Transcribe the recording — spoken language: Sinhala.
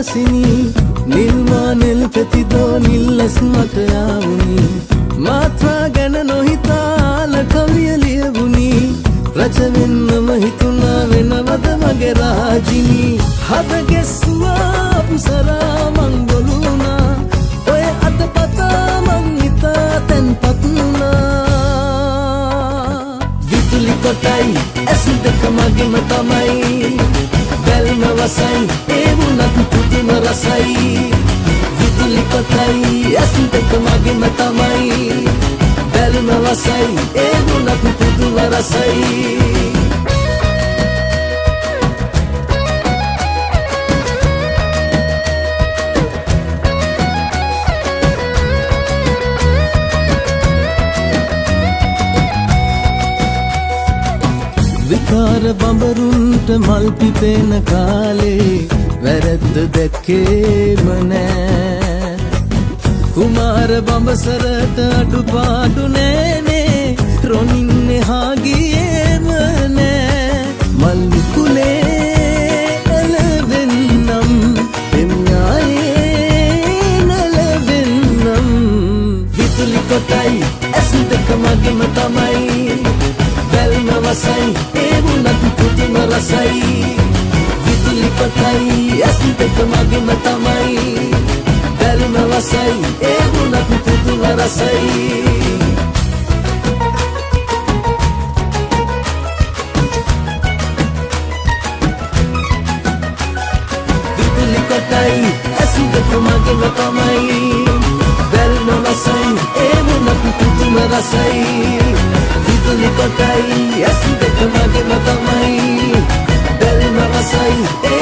හසිනි නිල්මානෙල් පෙතිදෝ නිල්ලස් මට ආවුනි මාත්‍රා ගැන නොහිතාල කවිය ලියවුනි රජ වෙන්නම හිතුණා වෙනවද මගේ රාජිනි හද ගෙස්සුවා පුසරා මං බොලුණා ඔය අත පතා මං හිතා තැන්පත් වුණා විදුලි කොටයි ඇස් දෙක මගෙම තමයි බැල්ම වසයි ඒ වුණත් පුදුම රසයි විදුලි කොටයි ඇස් දෙක මගෙම තමයි බැල්ම වසයි ඒ වුණත් පුදුම රසයි විකාර බඹරුන්ට මල් පිපෙන කාලේ වැරද්ද දැක්කේම නෑ කුමාර බඹසරට අඩුපාඩු නෑනේ රොණින් එහා ගියේම නෑ මල් කුලේ එළවෙන්නම් එම්ඥායේ නලවෙන්නම් විදුලි කොටයි ඇස් දෙක මගෙම තමයි බැල්ම වසයි ඒ වුණත් පුදුම රසයි විදුලි කොටයි ඇස් දෙක මගෙම තමයි බැල්ම වසයි ඒ වුණත් පුදුම රසයි විදුලි කොටයි ඇස් දෙක මගෙම තමයි බැල්ම වසයි ඒ වුණත් පුදුම රසයි විදුලි කොටයි ඇස් දෙක මගෙම තමයි බැල්ම වසයි